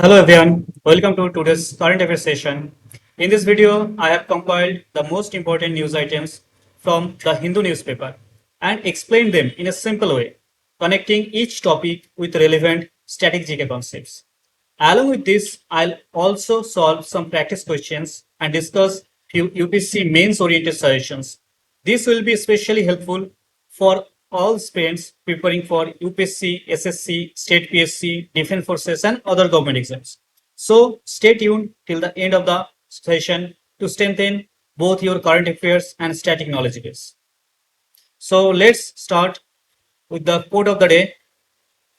Hello everyone, welcome to today's current affairs session. In this video, I have compiled the most important news items from the Hindu newspaper and explained them in a simple way, connecting each topic with relevant static GK concepts. Along with this, I'll also solve some practice questions and discuss few UPSC mains oriented suggestions. This will be especially helpful for all students preparing for UPSC, SSC, State PSC, Defense Forces, and other government exams. So stay tuned till the end of the session to strengthen both your current affairs and static knowledge base. So let's start with the quote of the day.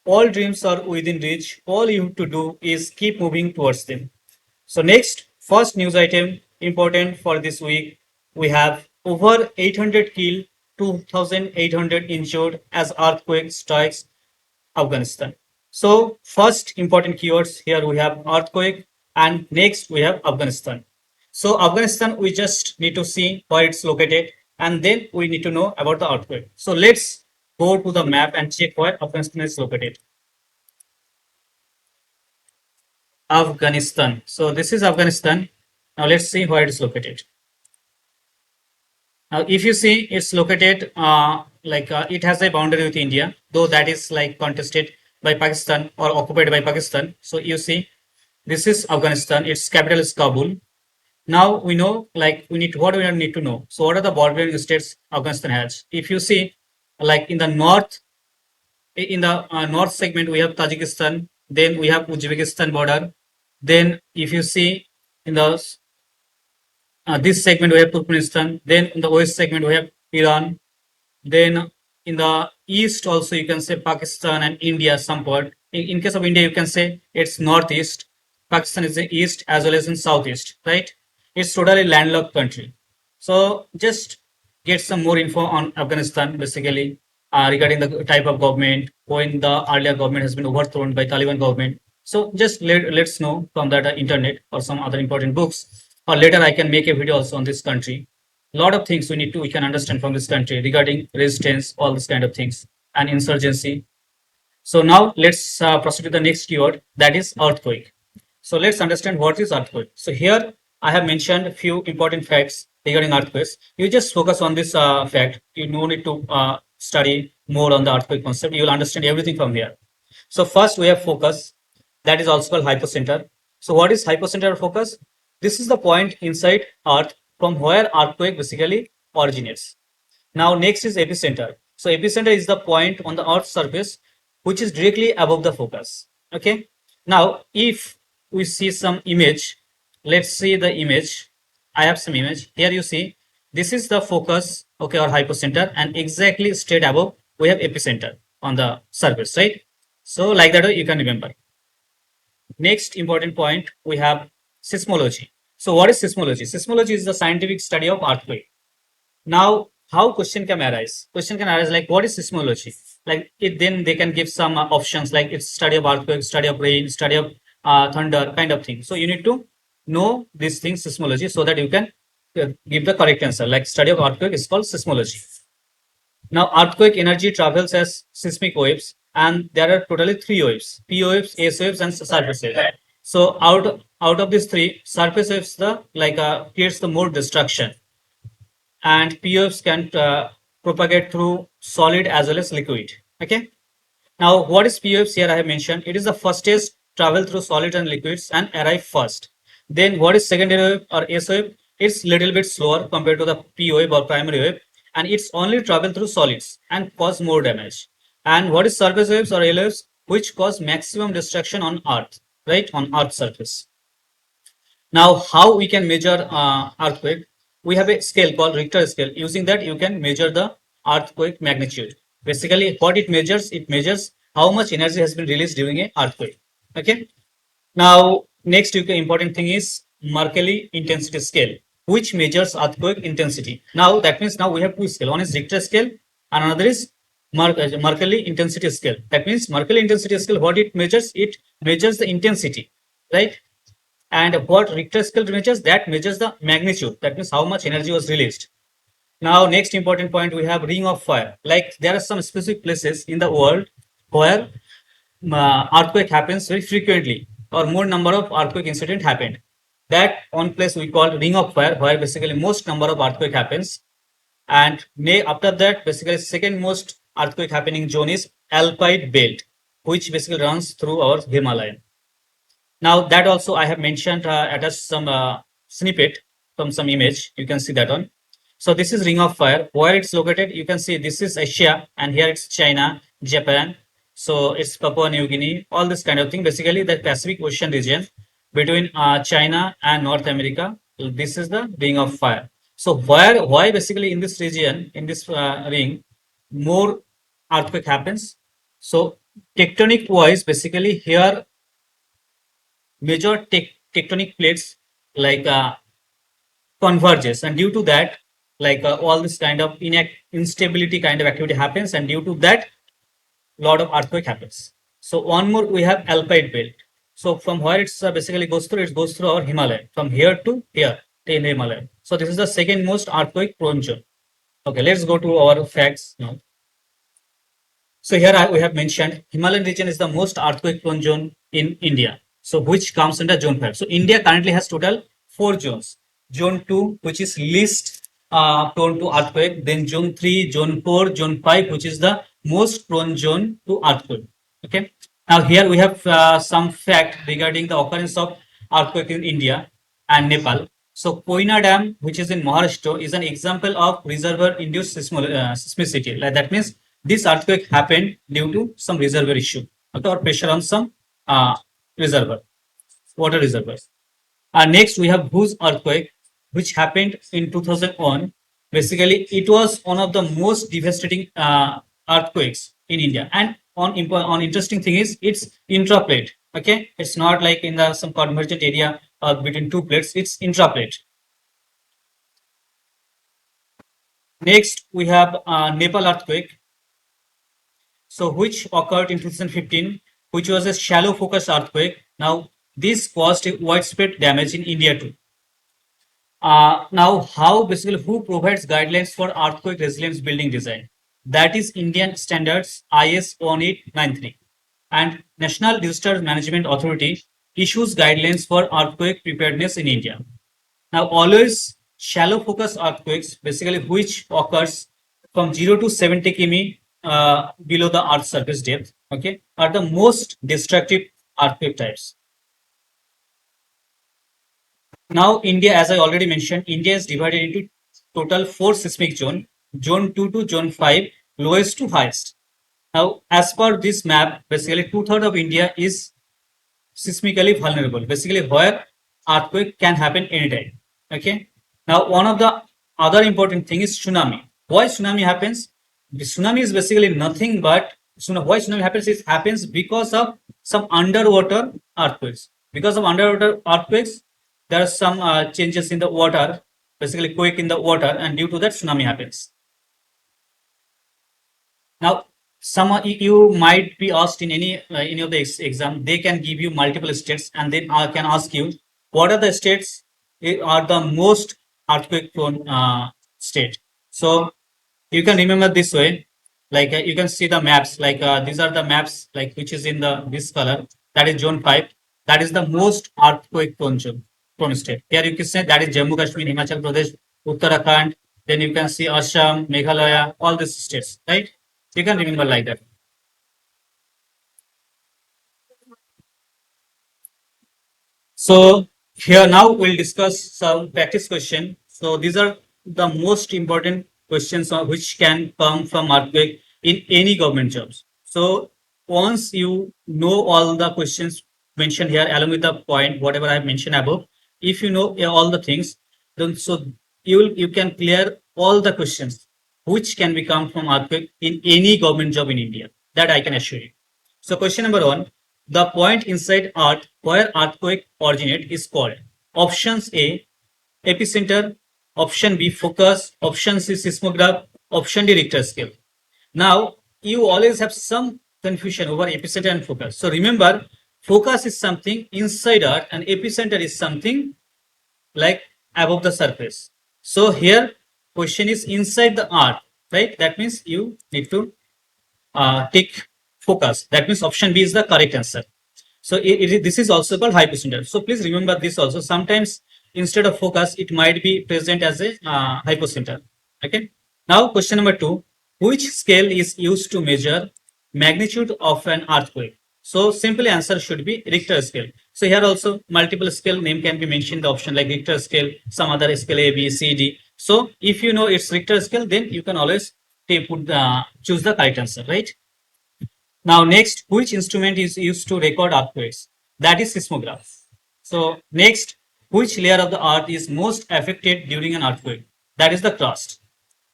All dreams are within reach. All you have to do is keep moving towards them. So next, first news item important for this week. We have over 800 killed, 2,800 injured as earthquake strikes Afghanistan. So first important keywords here we have earthquake and next we have Afghanistan. So Afghanistan we just need to see where it's located and then we need to know about the earthquake. So let's go to the map and check where Afghanistan is located. Afghanistan. So this is Afghanistan. Now let's see where it is located. Now, if you see, it's located it has a boundary with India, though that is like contested by Pakistan or occupied by Pakistan. So you see, this is Afghanistan. Its capital is Kabul. Now we know, like we need what we need to know. So what are the bordering states Afghanistan has? If you see, like in the north segment we have Tajikistan. Then we have Uzbekistan border. Then if you see in the this segment we have Turkmenistan. Then in the west segment we have Iran. Then in the east also you can say Pakistan and India somewhat. In case of India you can say it's northeast. Pakistan is the east as well as in southeast, right? It's totally landlocked country. So just get some more info on Afghanistan basically regarding the type of government when the earlier government has been overthrown by Taliban government. So just let's know from that internet or some other important books or later I can make a video also on this country. A lot of things we can understand from this country regarding resistance, all this kind of things, and insurgency. So now let's proceed to the next keyword, that is earthquake. So let's understand what is earthquake. So here I have mentioned a few important facts regarding earthquakes. You just focus on this fact. You no need to study more on the earthquake concept. You will understand everything from here. So first we have focus, that is also called hypocenter. So what is hypocenter focus? This is the point inside Earth from where earthquake basically originates. Now next is epicenter. So epicenter is the point on the Earth's surface which is directly above the focus. Okay. Now if we see some image, let's see the image. I have some image. Here you see this is the focus, okay, or hypocenter, and exactly straight above we have epicenter on the surface, right? So like that you can remember. Next important point we have seismology. So what is seismology? Seismology is the scientific study of earthquake. Now, how question can arise? Question can arise like, what is seismology? Like it, then they can give some options like it's study of earthquake, study of rain, study of thunder, kind of thing. So you need to know these things, seismology, so that you can give the correct answer. Like study of earthquake is called seismology. Now, earthquake energy travels as seismic waves, and there are totally three waves: P waves, S waves, and surface waves. So out of these three, surface waves creates the more destruction, and P waves can propagate through solid as well as liquid. Okay. Now, what is P waves? Here I have mentioned it is the fastest travel through solids and liquids and arrive first. Then what is secondary wave or S wave? It's little bit slower compared to the P wave or primary wave, and it's only travel through solids and cause more damage. And what is surface waves or L waves, which cause maximum destruction on Earth, right, on Earth's surface. Now, how we can measure earthquake? We have a scale called Richter scale. Using that, you can measure the earthquake magnitude. Basically, what it measures how much energy has been released during an earthquake. Okay. Now, next important thing is Mercalli intensity scale, which measures earthquake intensity. Now, that means now we have two scale. One is Richter scale, and another is Mercalli intensity scale. That means Mercalli intensity scale, what it measures the intensity, right? And what Richter scale measures, that measures the magnitude. That means how much energy was released. Now, next important point, we have ring of fire. Like there are some specific places in the world where earthquake happens very frequently. or more number of earthquake incident happened. That one place we call ring of fire, where basically most number of earthquake happens. And after that, basically second most earthquake happening zone is Alpine belt, which basically runs through our Himalayan. Now that also I have mentioned, attached some snippet from some image. You can see that one. So this is ring of fire. Where it's located, you can see this is Asia, and here it's China, Japan. So it's Papua New Guinea, all this kind of thing. Basically, the Pacific Ocean region between China and North America. This is the ring of fire. So why basically in this region, in this ring, more earthquake happens? So tectonic wise, basically here major tectonic plates like converges, and due to that, like all this kind of instability kind of activity happens, and due to that, lot of earthquake happens. So one more, we have Alpine belt. So from where it's basically goes through, it goes through our Himalaya, from here to here in Himalaya. So this is the second most earthquake prone zone. Okay, let's go to our facts now. So here we have mentioned Himalayan region is the most earthquake prone zone in India. So which comes under zone 5. So India currently has total 4 zones. Zone 2, which is least prone to earthquake. Then zone 3, zone 4, zone 5, which is the most prone zone to earthquake. Okay. Now here we have some fact regarding the occurrence of earthquake in India and Nepal. So Koina Dam, which is in Maharashtra, is an example of reservoir-induced seismicity. Like that means this earthquake happened due to some reservoir issue, okay, or pressure on some reservoir, water reservoirs. Next, we have Bhuj earthquake, which happened in 2001. Basically, it was one of the most devastating earthquakes in India. And on interesting thing is it's intraplate. Okay, it's not like in the some convergent area between two plates. It's intraplate. Next, we have Nepal earthquake, so which occurred in 2015, which was a shallow focus earthquake. Now, this caused widespread damage in India too. Now, how basically who provides guidelines for earthquake resilience building design? That is Indian Standards IS 1893, and National Disaster Management Authority issues guidelines for earthquake preparedness in India. Now, always shallow focus earthquakes, basically which occurs from 0 to 70 km below the Earth's surface depth, okay, are the most destructive earthquake types. Now, India, as I already mentioned, India is divided into total 4 seismic zones, zone 2 to zone 5, lowest to highest. Now, as per this map, basically 2/3 of India is seismically vulnerable, basically where earthquake can happen anytime. Okay. Now, one of the other important thing is tsunami. Why tsunami happens? The tsunami is basically nothing but why tsunami happens is happens because of some underwater earthquakes. Because of underwater earthquakes, there are some changes in the water, basically quake in the water, and due to that tsunami happens. Now, some you might be asked in any of the exam, they can give you multiple states, and then I can ask you what are the states are the most earthquake prone state. So you can remember this way, like you can see the maps, like these are the maps, like which is in the this color, that is zone 5, that is the most earthquake prone zone, prone state. Here you can say that is Jammu Kashmir, Himachal Pradesh, Uttarakhand, then you can see Assam, Meghalaya, all these states, right? You can remember like that. So here now we'll discuss some practice question. So these are the most important questions which can come from earthquake in any government jobs. So once you know all the questions mentioned here along with the point whatever I have mentioned above, if you know all the things, then so you can clear all the questions which can be come from earthquake in any government job in India. That I can assure you. So question number 1, the point inside Earth where earthquake originate is called options A, epicenter, option B, focus, option C, seismograph, option D, Richter scale. Now, you always have some confusion over epicenter and focus. So remember, focus is something inside Earth and epicenter is something like above the surface. So here, question is inside the Earth, right? That means you need to take focus. That means option B is the correct answer. So this is also called hypocenter. So please remember this also. Sometimes instead of focus, it might be present as a hypocenter. Okay. Now question number 2, which scale is used to measure magnitude of an earthquake? So simple answer should be Richter scale. So here also multiple scale name can be mentioned in the option like Richter scale, some other scale A, B, C, D. So if you know it's Richter scale, then you can always choose the correct answer, right? Now, next, which instrument is used to record earthquakes? That is seismograph. So, next, which layer of the earth is most affected during an earthquake? That is the crust.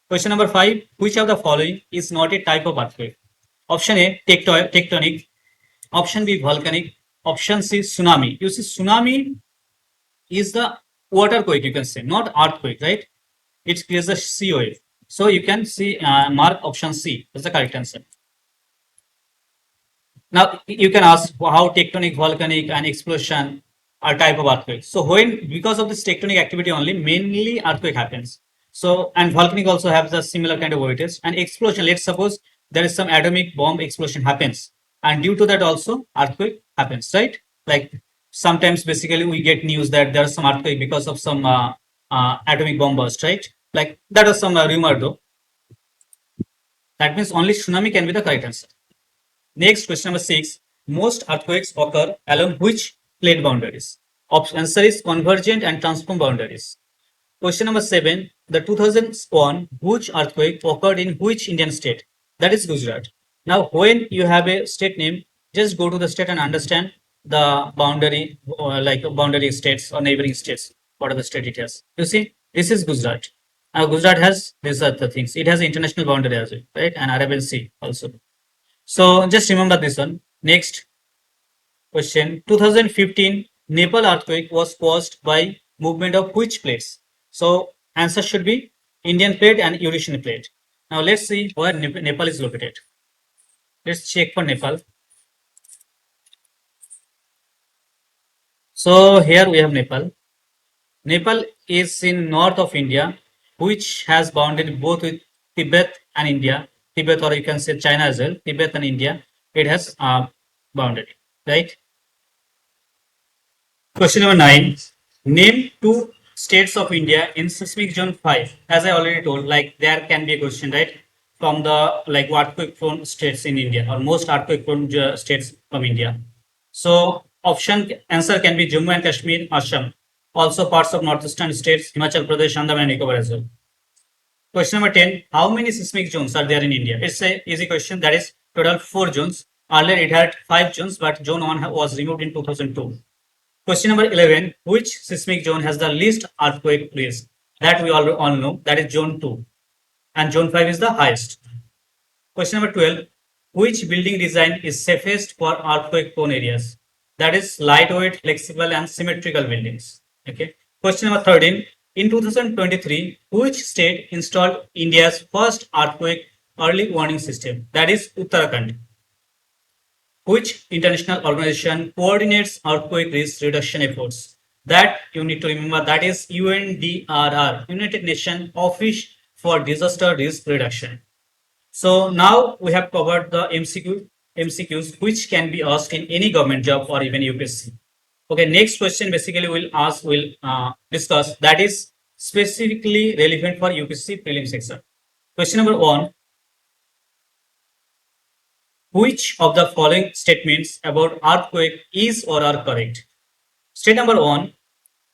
Question number 5, which of the following is not a type of earthquake? Option A, tectonic. Option B, volcanic. Option C, tsunami. You see, tsunami is the waterquake, you can say, not earthquake, right? It creates a sea wave. So, you can see, mark option C as the correct answer. Now you can ask how tectonic, volcanic, and explosion are type of earthquakes. So when because of this tectonic activity only, mainly earthquake happens. So and volcanic also has a similar kind of weightage. And explosion, let's suppose there is some atomic bomb explosion happens, and due to that also earthquake happens, right? Like sometimes basically we get news that there is some earthquake because of some atomic bomb burst, right? Like that was some rumor though. That means only tsunami can be the correct answer. Next, question number 6. Most earthquakes occur along which plate boundaries? Answer is convergent and transform boundaries. Question number 7. The 2001 Bhuj earthquake occurred in which Indian state? That is Gujarat. Now, when you have a state name, just go to the state and understand the boundary, like boundary states or neighboring states. What are the state it has? You see, this is Gujarat. Now, Gujarat has these are the things. It has international boundary as well, right? And Arabian Sea also. So just remember this one. Next question. 2015 Nepal earthquake was caused by movement of which plates? So answer should be Indian plate and Eurasian plate. Now let's see where Nepal is located. Let's check for Nepal. So here we have Nepal. Nepal is in north of India, which has bounded both with Tibet and India. Tibet, or you can say China as well. Tibet and India, it has bounded, right? Question number 9. Name two states of India in seismic zone 5. As I already told, like there can be a question, right? From the like earthquake prone states in India or most earthquake prone states from India. So option answer can be Jammu and Kashmir, Assam. Also parts of northeastern states, Himachal Pradesh, Andaman and Nicobar as well. Question number 10. How many seismic zones are there in India? It's a easy question. That is total 4 zones. Earlier it had 5 zones, but zone 1 was removed in 2002. Question number 11. Which seismic zone has the least earthquake risk? That we all know. That is zone 2. And zone 5 is the highest. Question number 12. Which building design is safest for earthquake prone areas? That is lightweight, flexible and symmetrical buildings. Okay. Question number 13. In 2023, which state installed India's first earthquake early warning system? That is Uttarakhand. Which international organization coordinates earthquake risk reduction efforts? That you need to remember, that is UNDRR, United Nations Office for Disaster Risk Reduction. So now we have covered the MCQs which can be asked in any government job or even UPSC. Okay, next question basically we'll discuss, that is specifically relevant for UPSC prelims exam. Question number 1. Which of the following statements about earthquake is or are correct? State number 1.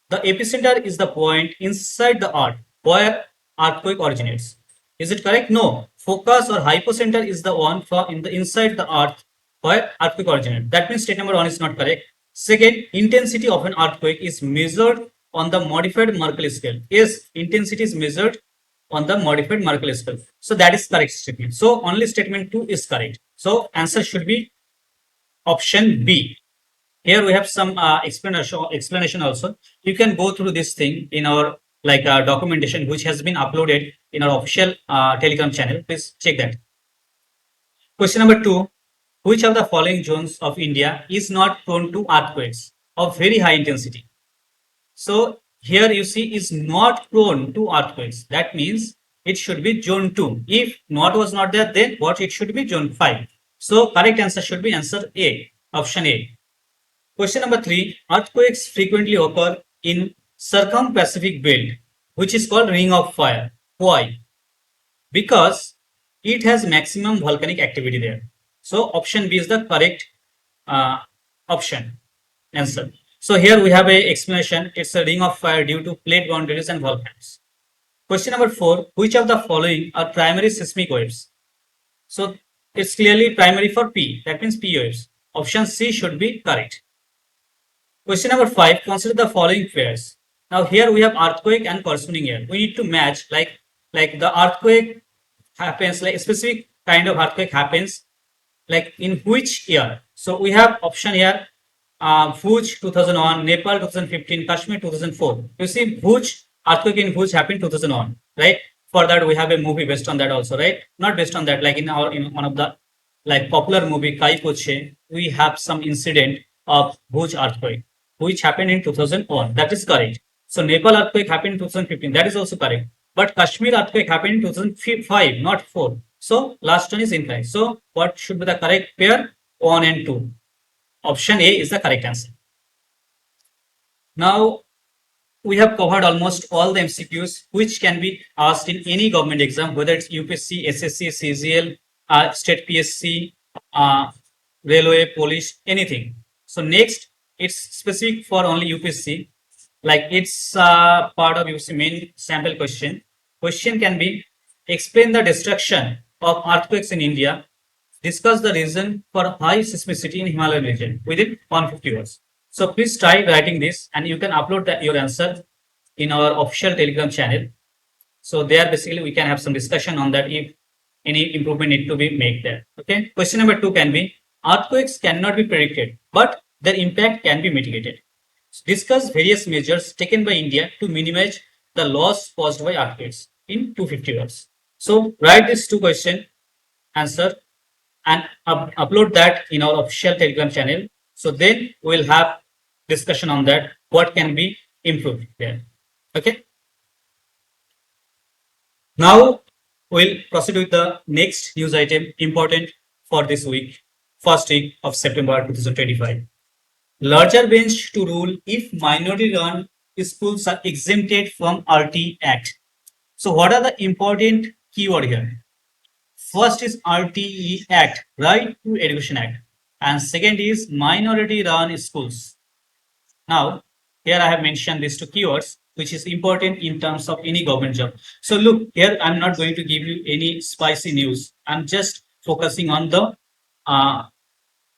The epicenter is the point inside the earth where earthquake originates. Is it correct? No. Focus or hypocenter is the one inside the earth where earthquake originates. That means state number 1 is not correct. Second, intensity of an earthquake is measured on the modified Mercalli scale. Yes, intensity is measured on the modified Mercalli scale. So that is correct statement. So only statement 2 is correct. So answer should be option B. Here we have some explanation also. You can go through this thing in our documentation which has been uploaded in our official Telegram channel. Please check that. Question number 2. Which of the following zones of India is not prone to earthquakes of very high intensity? So here you see is not prone to earthquakes. That means it should be zone 2. If not was not there, then what it should be zone 5. So correct answer should be answer A, option A. Question number 3. Earthquakes frequently occur in circum-Pacific belt, which is called ring of fire. Why? Because it has maximum volcanic activity there. So option B is the correct option answer. So here we have a explanation. It's a ring of fire due to plate boundaries and volcanoes. Question number 4. Which of the following are primary seismic waves? So it's clearly primary for P. That means P waves. Option C should be correct. Question number 5. Consider the following pairs. Now here we have earthquake and corresponding year. We need to match like the earthquake happens, like a specific kind of earthquake happens like in which year. So we have option here, Bhuj 2001, Nepal 2015, Kashmir 2004. You see Bhuj, earthquake in Bhuj happened 2001, right? For that we have a movie based on that also, right? Not based on that, like in one of the like popular movie Kai Poche, we have some incident of Bhuj earthquake which happened in 2001. That is correct. So Nepal earthquake happened in 2015. That is also correct. But Kashmir earthquake happened in 2005, not 4. So last one is incorrect. So what should be the correct pair? 1 and 2. Option A is the correct answer. Now we have covered almost all the MCQs which can be asked in any government exam, whether it's UPSC, SSC, CGL, State PSC, Railway, Police, anything. So next, it's specific for only UPSC. Like it's part of UPSC main sample question. Question can be explain the destruction of earthquakes in India. Discuss the reason for high seismicity in Himalayan region within 150 words. So please try writing this and you can upload your answer in our official Telegram channel. So there basically we can have some discussion on that if any improvement need to be made there. Okay. Question number 2 can be earthquakes cannot be predicted, but their impact can be mitigated. Discuss various measures taken by India to minimize the loss caused by earthquakes in 250 words. So write these 2 question answer and upload that in our official Telegram channel. So then we'll have discussion on that, what can be improved there. Okay. Now we'll proceed with the next news item important for this week, first week of September 2025. Larger bench to rule if minority run schools are exempted from RT Act. So what are the important keyword here? First is RTE Act, Right to Education Act, and second is minority run schools. Now, here I have mentioned these 2 keywords, which is important in terms of any government job. So look, here I'm not going to give you any spicy news. I'm just focusing on the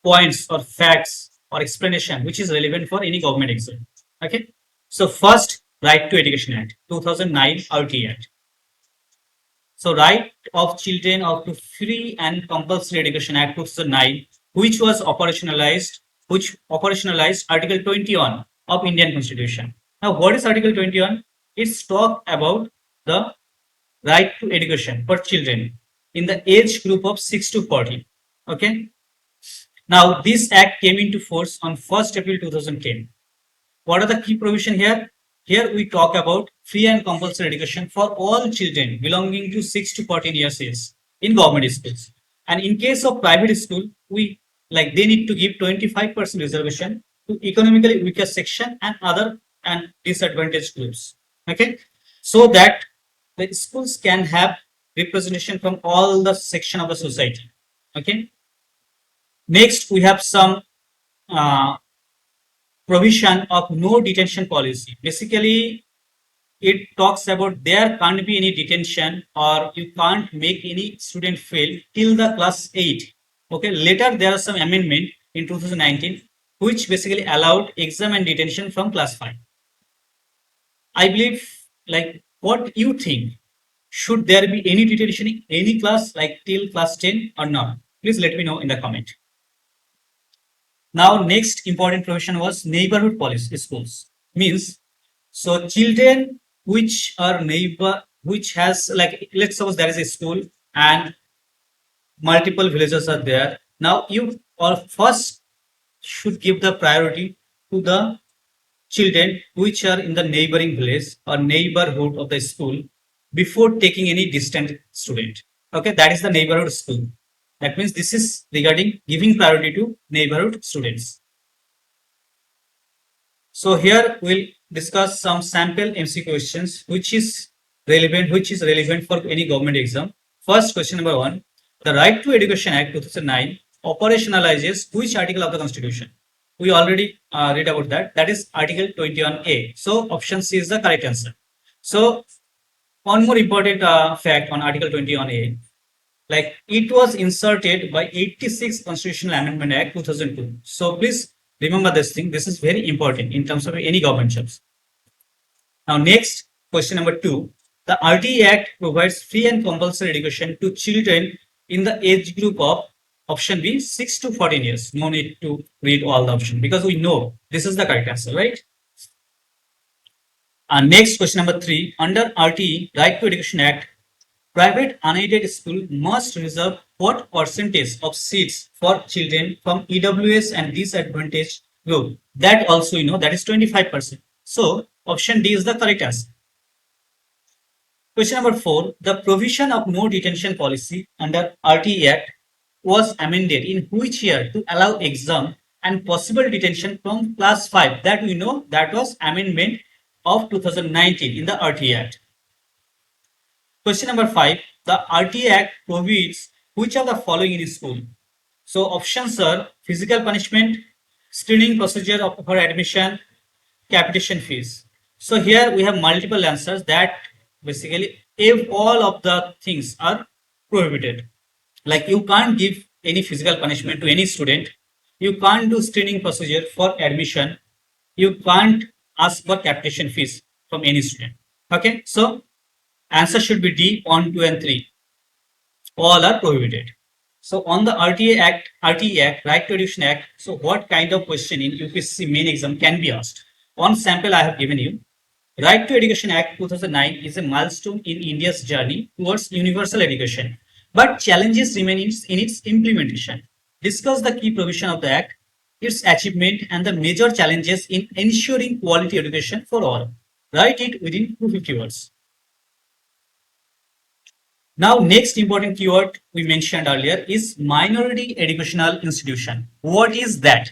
points or facts or explanation which is relevant for any government exam. Okay. So first, Right to Education Act, 2009 RT Act. So Right of Children of to Free and Compulsory Education Act 2009, which operationalized Article 21 of Indian Constitution. Now, what is Article 21? It's talk about the right to education for children in the age group of 6 to 40. Okay. Now, this act came into force on 1st April 2010. What are the key provision here? Here we talk about free and compulsory education for all children belonging to 6 to 14 years age in government schools. And in case of private school, they need to give 25% reservation to economically weaker section and other and disadvantaged groups. Okay, so that the schools can have representation from all the section of the society. Okay. Next, we have some provision of no detention policy. Basically, it talks about there can't be any detention or you can't make any student fail till the class 8. Okay, later there are some amendment in 2019 which basically allowed exam and detention from class 5. I believe, like, what you think, should there be any detention in any class like till class 10 or not? Please let me know in the comment. Now, next important provision was neighborhood police schools. Means, so children which are which has, like, let's suppose there is a school and multiple villages are there. Now, you first should give the priority to the children which are in the neighboring village or neighborhood of the school before taking any distant student. Okay, that is the neighborhood school. That means this is regarding giving priority to neighborhood students. So here we'll discuss some sample MC questions which is relevant for any government exam. First question number 1. The Right to Education Act 2009 operationalizes which article of the Constitution? We already read about that. That is Article 21A. So option C is the correct answer. So one more important fact on Article 21A, like it was inserted by 86 Constitutional Amendment Act 2002. So please remember this thing. This is very important in terms of any government jobs. Now next, question number 2. The RTE Act provides free and compulsory education to children in the age group of option B 6 to 14 years. No need to read all the options because we know this is the correct answer, right? And next, question number 3. Under RTE, Right to Education Act, private unaided school must reserve what percentage of seats for children from EWS and disadvantaged group? That also you know, that is 25%. So option D is the correct answer. Question number 4. The provision of no detention policy under RTE Act was amended in which year to allow exam and possible detention from class 5? That we know, that was amendment of 2019 in the RTE Act. Question number 5. The RTE Act prohibits which of the following in school? So options are physical punishment, screening procedure for admission, capitation fees. So here we have multiple answers that basically if all of the things are prohibited. Like you can't give any physical punishment to any student, you can't do screening procedure for admission, you can't ask for capitation fees from any student. Okay, so answer should be D, 1, 2, and 3. All are prohibited. So on the RTE Act, Right to Education Act, so what kind of question in UPSC main exam can be asked? One sample I have given you. Right to Education Act 2009 is a milestone in India's journey towards universal education, but challenges remain in its implementation. Discuss the key provision of the Act, its achievement, and the major challenges in ensuring quality education for all. Write it within 250 words. Now, next important keyword we mentioned earlier is minority educational institution. What is that?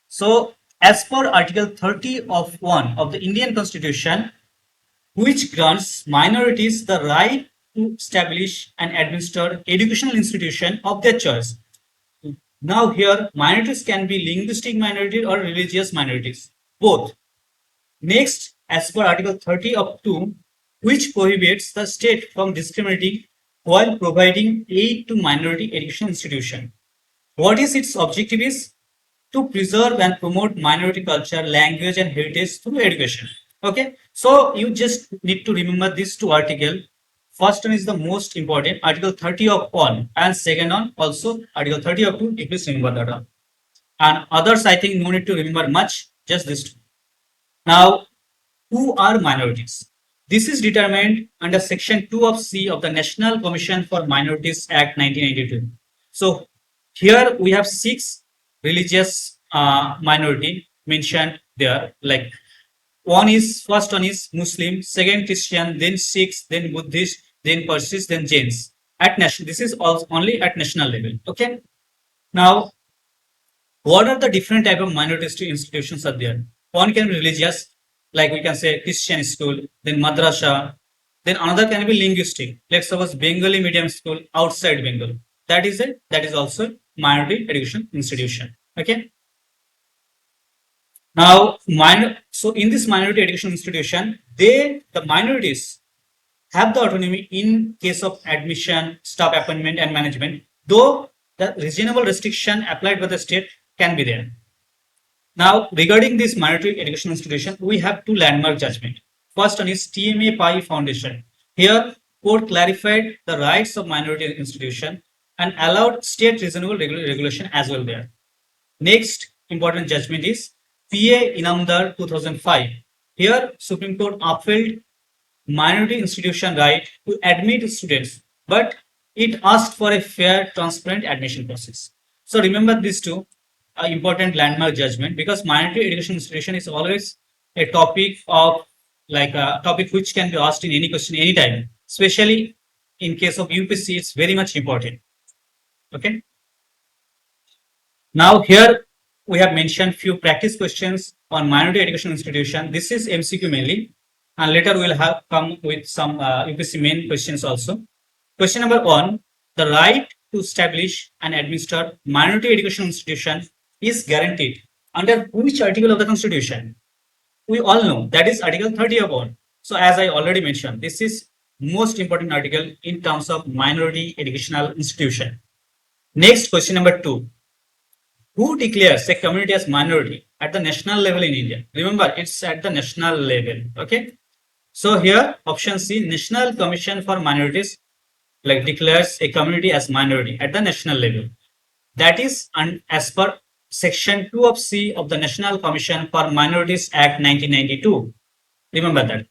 So, as per Article 30 of 1 of the Indian Constitution, which grants minorities the right to establish and administer educational institution of their choice. Now here, minorities can be linguistic minorities or religious minorities, both. Next, as per Article 30 of 2, which prohibits the state from discriminating while providing aid to minority education institution. What is its objective is to preserve and promote minority culture, language, and heritage through education. Okay, so you just need to remember these two articles. First one is the most important, Article 30 of 1, and second one also Article 30 of 2. You please remember that one. And others, I think no need to remember much, just this two. Now, who are minorities? This is determined under Section 2 of C of the National Commission for Minorities Act 1992. So here we have 6 religious minority mentioned there. Like first one is Muslim, second Christian, then Sikhs, then Buddhist, then Parsis, then Jains. At national, this is also only at national level. Okay. Now, what are the different type of minority institutions are there? One can be religious, like we can say Christian school, then madrasa, then another can be linguistic. Let's suppose Bengali medium school outside Bengal. That is also minority education institution. Okay. Now, so in this minority education institution, the minorities have the autonomy in case of admission, staff appointment, and management, though the reasonable restriction applied by the state can be there. Now, regarding this minority education institution, we have 2 landmark judgment. First one is TMA Pai Foundation. Here, court clarified the rights of minority institution and allowed state reasonable regulation as well there. Next important judgment is PA Inamdar 2005. Here, Supreme Court upheld minority institution right to admit students, but it asked for a fair, transparent admission process. So remember these two important landmark judgment, because minority education institution is always a topic of like a topic which can be asked in any question anytime, especially in case of UPSC. It's very much important. Okay. Now here we have mentioned few practice questions on minority education institution. This is MCQ mainly, and later we will have come with some UPSC main questions also. Question number 1: the right to establish and administer minority education institution is guaranteed under which article of the Constitution? We all know that is Article 30 of 1. So as I already mentioned, this is most important article in terms of minority educational institution. Next, question number 2: who declares a community as minority at the national level in India? Remember, it's at the national level. Okay. So here, option C, National Commission for Minorities, like declares a community as minority at the national level. That is as per Section 2 of C of the National Commission for Minorities Act 1992. Remember that.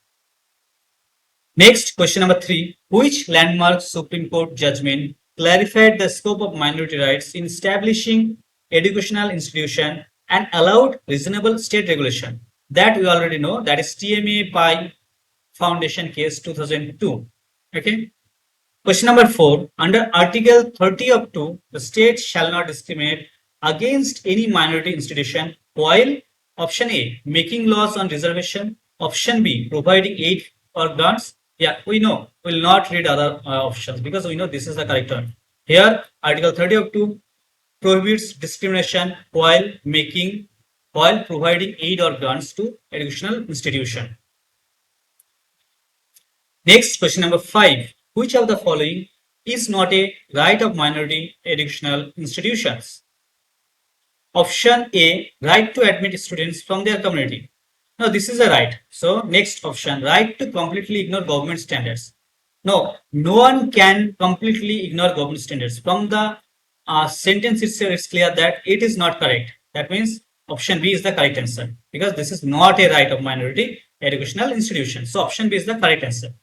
Next, question number 3. Which landmark Supreme Court judgment clarified the scope of minority rights in establishing educational institution and allowed reasonable state regulation? That we already know. That is TMA Pi Foundation case 2002. Okay. Question number 4. Under Article 30 of 2, the state shall not discriminate against any minority institution while option A, making laws on reservation, option B, providing aid or grants. Yeah, we know. We will not read other options because we know this is the correct one. Here, Article 30 of 2 prohibits discrimination while providing aid or grants to educational institution. Next, question number 5. Which of the following is not a right of minority educational institutions? Option A, right to admit students from their community. Now, this is a right. So, next option, right to completely ignore government standards. No, no one can completely ignore government standards. From the sentence itself, it's clear that it is not correct. That means option B is the correct answer because this is not a right of minority educational institution. So, option B is the correct answer.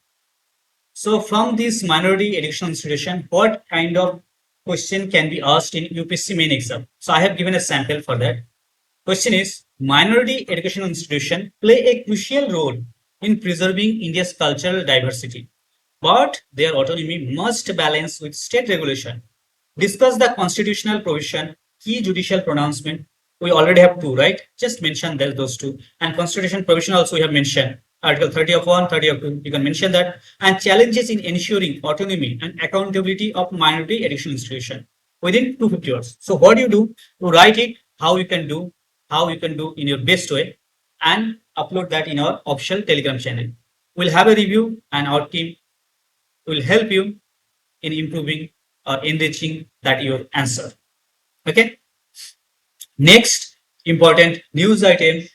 So, from this minority educational institution, what kind of question can be asked in UPSC main exam? So, I have given a sample for that. Question is, minority educational institutions play a crucial role in preserving India's cultural diversity, but their autonomy must balance with state regulation. Discuss the constitutional provision, key judicial pronouncement. We already have 2, right? Just mention those 2. And constitution provision also we have mentioned. Article 30 of 1, 30 of 2. You can mention that. And challenges in ensuring autonomy and accountability of minority educational institution within 250 words. So what do? You write it, how you can do in your best way, and upload that in our official Telegram channel. We'll have a review and our team will help you in improving or enriching that your answer. Okay. Next important news item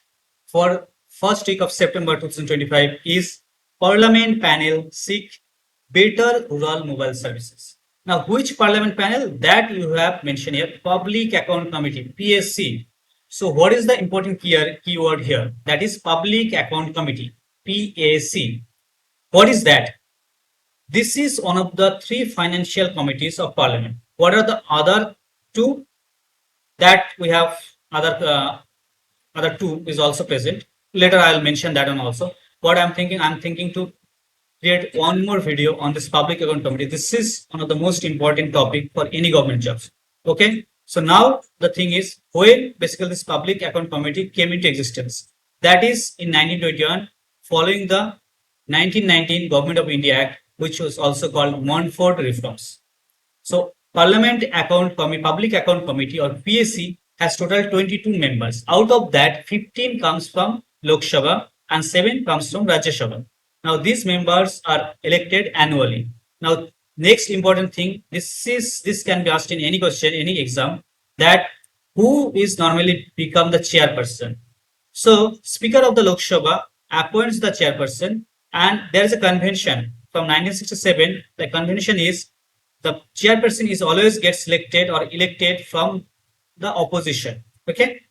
for first week of September 2025 is Parliament panel seek better rural mobile services. Now, which Parliament panel? That you have mentioned here, Public Account Committee, PSC. So, what is the important keyword here? That is Public Account Committee, PAC. What is that? This is one of the 3 financial committees of Parliament. What are the other 2? That we have other 2 is also present. Later I will mention that one also. What I'm thinking to create one more video on this Public Account Committee. This is one of the most important topic for any government jobs. Okay. So now the thing is, when basically this Public Account Committee came into existence, that is in 1921, following the 1919 Government of India Act, which was also called Montfort Reforms. So Public Account Committee or PAC has total 22 members. Out of that, 15 comes from Lok Sabha and 7 comes from Rajya Sabha. Now these members are elected annually. Now next important thing, this can be asked in any question, any exam, that who is normally become the chairperson. So Speaker of the Lok Sabha appoints the chairperson, and there is a convention from 1967. The convention is the chairperson is always gets selected or elected from the opposition. Okay.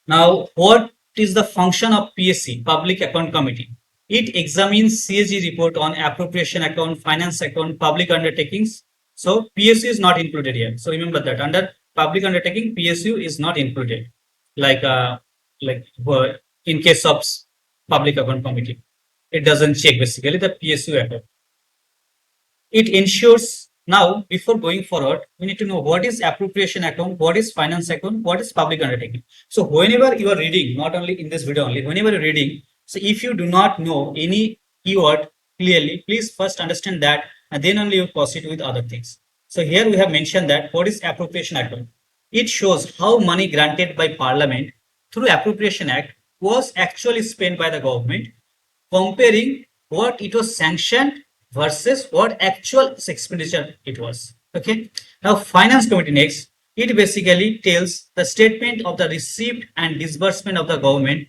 Now, what is the function of PSC, Public Account Committee? It examines CAG report on appropriation account, finance account, public undertakings. So PSU is not included here. So remember that under public undertaking, PSU is not included. Like in case of Public Account Committee, it doesn't check basically the PSU account. It ensures Now, before going forward, we need to know what is appropriation account, what is finance account, what is public undertaking. So whenever you are reading, not only in this video only, whenever you're reading, so if you do not know any keyword clearly, please first understand that and then only you proceed with other things. So here we have mentioned that what is appropriation account. It shows how money granted by Parliament through Appropriation Act was actually spent by the government, comparing what it was sanctioned versus what actual expenditure it was. Okay. Now, Finance Committee next. It basically tells the statement of the receipt and disbursement of the government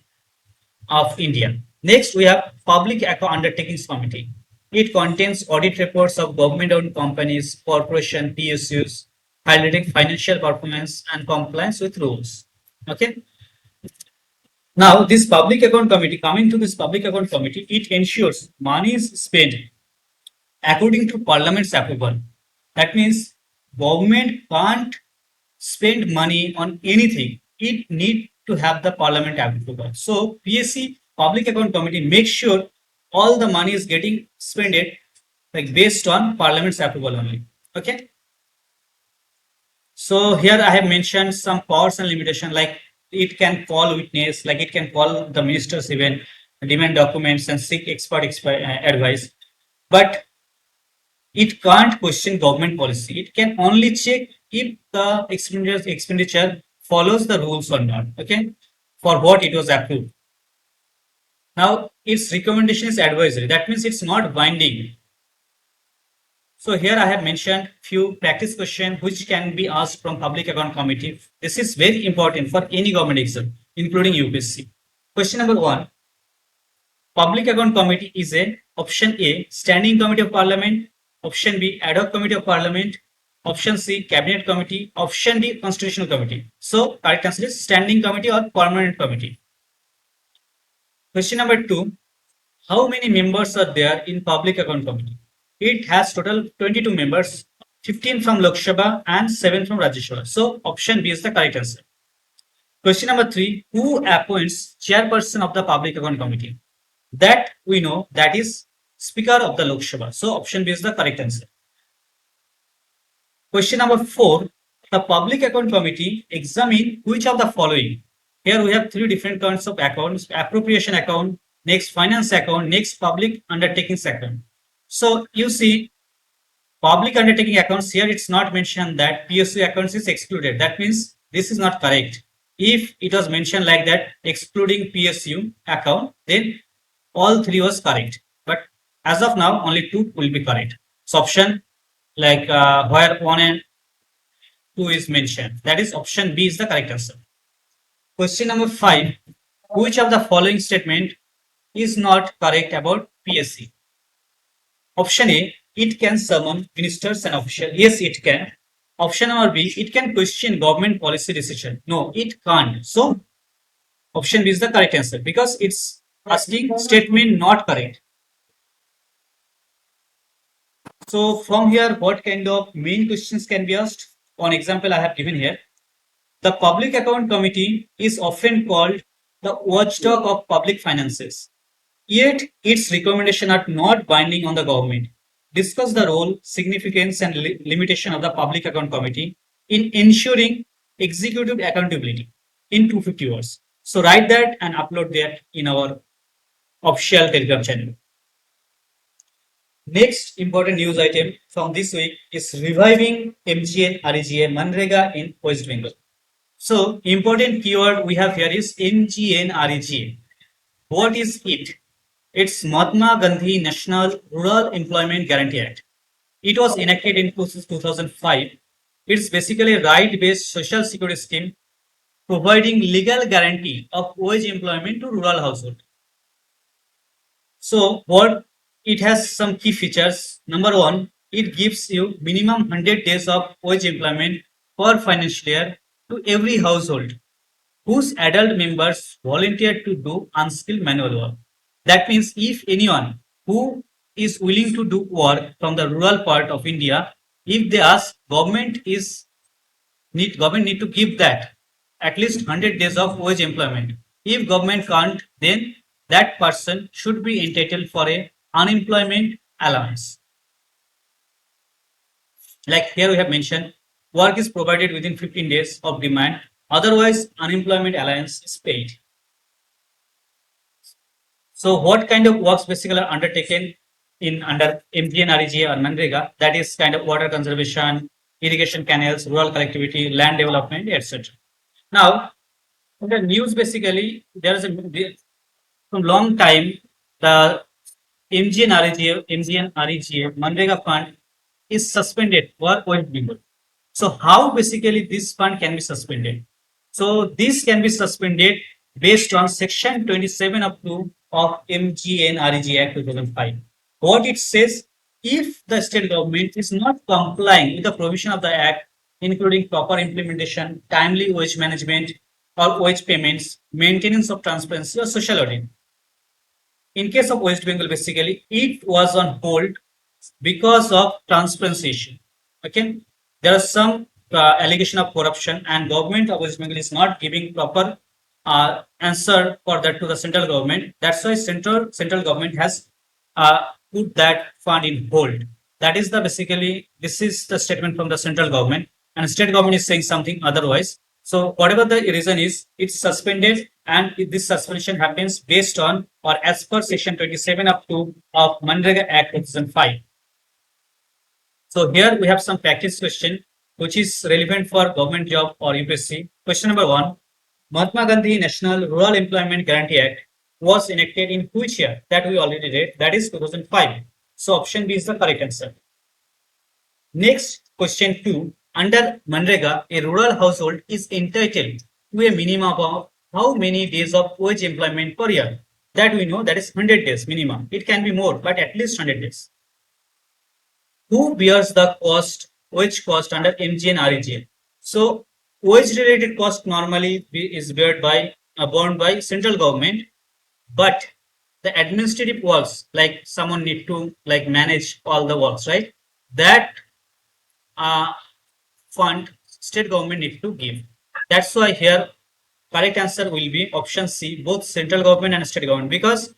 of India. Next, we have Public Account Undertakings Committee. It contains audit reports of government-owned companies, corporation, PSUs, highlighting financial performance and compliance with rules. Okay. Now, this public account committee, coming to this public account committee, it ensures money is spent according to Parliament's approval. That means government can't spend money on anything. It need to have the Parliament approval. So PSC Public Account Committee makes sure all the money is getting spent like based on Parliament's approval only. Okay. So here I have mentioned some powers and limitation, like it can call witness, like it can call the ministers even, demand documents and seek expert advice. But it can't question government policy. It can only check if the expenditure follows the rules or not. Okay, for what it was approved. Now its recommendation is advisory. That means it's not binding. So here I have mentioned few practice questions which can be asked from Public Account Committee. This is very important for any government exam, including UPSC. Question number 1. Public Account Committee is a option A, Standing Committee of Parliament, option B, Ad hoc Committee of Parliament, option C, Cabinet Committee, option D, Constitutional Committee. So correct answer is Standing Committee or Permanent Committee. Question number 2. How many members are there in Public Account Committee? It has total 22 members, 15 from Lok Sabha and 7 from Rajya Sabha. So option B is the correct answer. Question number 3. Who appoints chairperson of the Public Account Committee? That we know, that is Speaker of the Lok Sabha. So option B is the correct answer. Question number 4. The Public Account Committee examine which of the following. Here we have 3 different kinds of accounts: appropriation account, next finance account, next public undertakings account. So you see, public undertaking accounts, here it's not mentioned that PSU accounts is excluded. That means this is not correct. If it was mentioned like that, excluding PSU account, then all 3 was correct. But as of now, only 2 will be correct. So option like where 1 and 2 is mentioned, that is option B is the correct answer. Question number 5. Which of the following statement is not correct about PSC? Option A, it can summon ministers and officials. Yes, it can. Option number B, it can question government policy decision. No, it can't. So option B is the correct answer because it's asking statement not correct. So from here, what kind of main questions can be asked? One example I have given here. The Public Account Committee is often called the watchdog of public finances. Yet its recommendations are not binding on the government. Discuss the role, significance, and limitation of the Public Account Committee in ensuring executive accountability in 250 words. So write that and upload that in our official Telegram channel. Next important news item from this week is reviving MGN REGA Manrega in West Bengal. So important keyword we have here is MGN REGA. What is it? It's Mahatma Gandhi National Rural Employment Guarantee Act. It was enacted in 2005. It's basically a right-based social security scheme providing legal guarantee of wage employment to rural households. So what it has some key features. Number 1, it gives you minimum 100 days of wage employment per financial year to every household whose adult members volunteer to do unskilled manual work. That means if anyone who is willing to do work from the rural part of India, if they ask, government need to give that at least 100 days of wage employment. If government can't, then that person should be entitled for a unemployment allowance. Like here we have mentioned, work is provided within 15 days of demand. Otherwise, unemployment allowance is paid. So what kind of works basically are undertaken in under MGN, REGA or Manrega? That is kind of water conservation, irrigation canals, rural connectivity, land development, etc. Now, the news basically there is from long time the MGN, REGA, Manrega fund is suspended for West Bengal. So how basically this fund can be suspended? So this can be suspended based on section 27 of 2 of MGNREG Act 2005. What it says, if the state government is not complying with the provision of the act, including proper implementation, timely wage management or wage payments, maintenance of transparency or social audit. In case of West Bengal, basically, it was on hold because of transparency issue. Okay, there are some allegation of corruption, and government of West Bengal is not giving proper answer for that to the central government. That's why central government has put that fund in hold. That is the basically this is the statement from the central government, and state government is saying something otherwise. So whatever the reason is, it's suspended, and this suspension happens based on or as per section 27 of 2 of Manrega Act 2005. So here we have some practice question which is relevant for government job or UPSC. Question number 1. Mahatma Gandhi National Rural Employment Guarantee Act was enacted in which year? That we already read. That is 2005. So option B is the correct answer. Next, question 2. Under Manrega, a rural household is entitled to a minimum of how many days of wage employment per year? That we know, that is 100 days minimum. It can be more, but at least 100 days. Who bears the cost, wage cost under MGNREGA? So wage related cost normally is borne by central government, but the administrative works, like someone need to like manage all the works, right? That fund state government need to give. That's why here correct answer will be option C, both central government and state government, because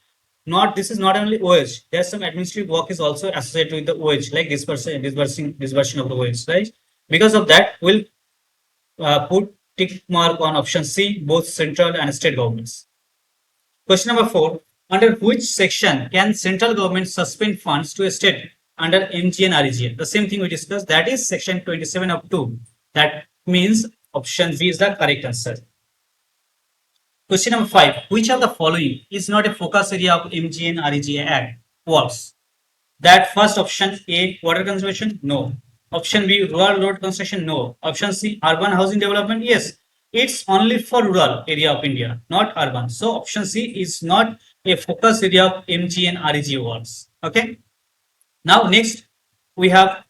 not this is not only wage. There's some administrative work is also associated with the wage, like disbursing of the wage, right? Because of that, we'll put tick mark on option C, both central and state governments. Question number 4. Under which section can central government suspend funds to a state under MGNREGA? The same thing we discussed, that is section 27 of 2. That means option B is the correct answer. Question number 5. Which of the following is not a focus area of MGNREGA Act? Works. That first option A, water conservation? No. Option B, rural road construction? No. Option C, urban housing development? Yes. It's only for rural area of India, not urban. So option C is not a focus area of MGNREGA works. Okay. Now next we have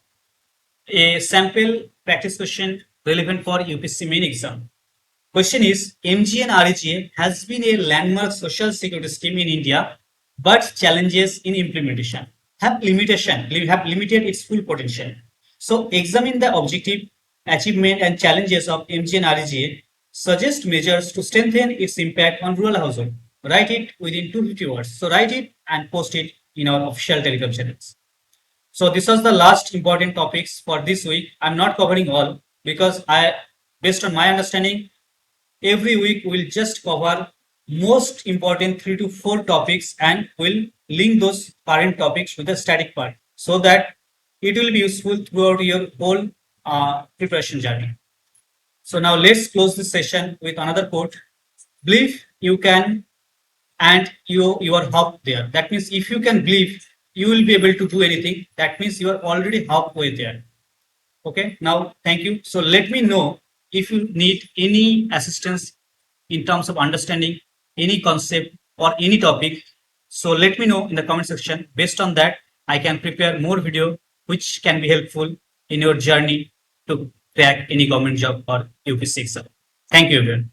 a sample practice question relevant for UPSC main exam. Question is, MGNREGA has been a landmark social security scheme in India, but challenges in implementation have limited its full potential. So examine the objective, achievement and challenges of MGNREGA, suggest measures to strengthen its impact on rural household. Write it within 250 words. So write it and post it in our official Telegram channels. So this was the last important topics for this week. I'm not covering all because based on my understanding, every week we'll just cover most important 3 to 4 topics and we'll link those current topics with the static part so that it will be useful throughout your whole preparation journey. So now let's close this session with another quote. Believe you can and you are half there. That means if you can believe you will be able to do anything, that means you are already halfway there. Okay, now thank you. So let me know if you need any assistance in terms of understanding any concept or any topic. So let me know in the comment section. Based on that, I can prepare more video which can be helpful in your journey to crack any government job or UPSC exam. Thank you everyone.